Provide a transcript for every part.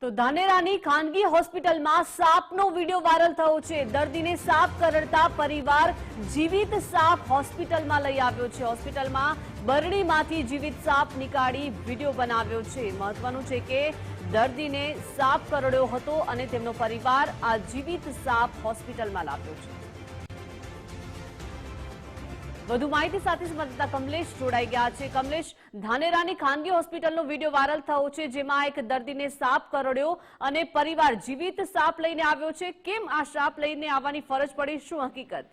તો ધાનેરાની ખાનગી હોસ્પિટલમાં સાપનો વિડિયો વાયરલ થયો છે। દર્દીને સાપ કરડતા પરિવાર જીવિત સાપ હોસ્પિટલમાં લઈ આવ્યો છે। હોસ્પિટલમાં બરણીમાંથી જીવિત સાપ નીકાળી વિડિયો બનાવ્યો છે। મહત્વનું છે કે દર્દીને સાપ કરડ્યો હતો અને તેમનો પરિવાર આ જીવિત સાપ હોસ્પિટલમાં લાવ્યો છે। વધુ માહિતી સાથે સંવાદદાતા કમલેશ જોડાઈ ગયા છે। કમલેશ, ધાનેરાની ખાનગી હોસ્પિટલનો વિડિયો વાયરલ થયો છે જેમાં એક દર્દીને સાપ કરડ્યો અને પરિવાર જીવિત સાપ લઈને આવ્યો છે। કેમ આ સાપ લઈને આવવાની ફરજ પડી, શું હકીકત?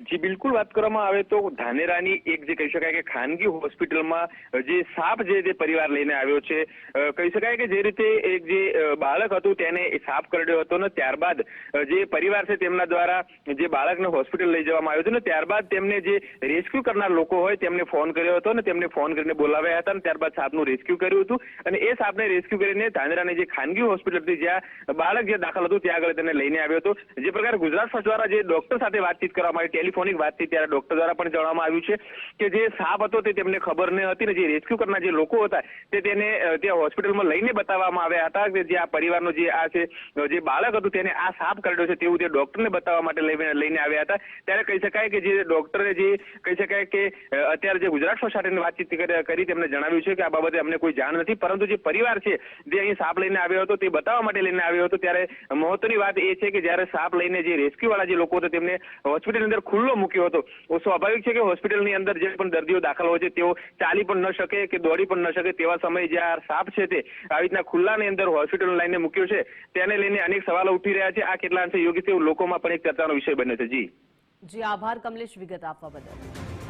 जी बिल्कुल बात કરવામાં આવે તો ધાનેરાની એક જે કહી શકાય કે ખાનગી હોસ્પિટલમાં જે સાપ જે પરિવાર લઈને આવ્યો છે, કહી શકાય કે જે રીતે એક જે બાળક હતું તેને સાપ કરડ્યો હતો ને ત્યારબાદ જે પરિવાર છે તેમના દ્વારા જે બાળકને હોસ્પિટલ લઈ જવામાં આવ્યો હતો ને ત્યારબાદ તેમને જે રેસ્ક્યુ કરનાર લોકો હોય તેમને ફોન કર્યો હતો ને તેમને ફોન કરીને બોલાવ્યા હતા અને ત્યારબાદ સાપનું રેસ્ક્યુ કર્યું હતું અને એ સાપને રેસ્ક્યુ કરીને ધાનેરાની જે ખાનગી હોસ્પિટલ હતી જ્યાં બાળક જે દાખલ હતું ત્યાં આગળ તેને લઈને આવ્યો હતો। જે પ્રકારે ગુજરાત ફર્સ્ટ દ્વારા જે ડોક્ટર સાથે વાતચીત કરવામાં આવી, ટેલિફોનિક વાતચીત, ત્યારે ડોક્ટર દ્વારા પણ જણાવવામાં આવ્યું છે કે જે સાપ હતો તે તેમને ખબર ન હતી ને જે રેસ્ક્યુ કરનાર જે લોકો હતા તે તેને ત્યાં હોસ્પિટલમાં લઈને બતાવવામાં આવ્યા હતા કે જે આ પરિવારનો જે આ છે જે બાળક હતું તેને આ સાપ કરડ્યો છે તેવું તે ડોક્ટરને બતાવવા માટે લઈને આવ્યા હતા। ત્યારે કહી શકાય કે જે ડોક્ટરે જે કહી શકાય કે અત્યારે જે ગુજરાત ફર્સ્ટ સાથે વાતચીત કરી તેમને જણાવ્યું છે કે આ બાબતે અમને કોઈ જાણ નથી, પરંતુ જે પરિવાર છે જે અહીં સાપ લઈને આવ્યો હતો તે બતાવવા માટે લઈને આવ્યો હતો। ત્યારે મહત્વની વાત એ છે કે જ્યારે સાપ લઈને જે રેસ્ક્યુ વાળા જે લોકો હતા તેમને હોસ્પિટલની અંદર ખુલ્લો મૂક્યો હતો। સ્વાભાવિક છે કે હોસ્પિટલની અંદર જે પણ દર્દીઓ દાખલ હોય છે તેઓ ચાલી પણ ન શકે કે દોડી પણ ન શકે, તેવા સમયે જે આ સાપ છે તે આવી રીતના ખુલ્લાની અંદર હોસ્પિટલ લઈને મૂક્યો છે તેને લઈને અનેક સવાલો ઉઠી રહ્યા છે। આ કેટલા અંશે યોગ્ય છે લોકોમાં પણ એક ચર્ચાનો વિષય બન્યો છે। જી આભાર કમલેશ વિગત આપવા બદલ।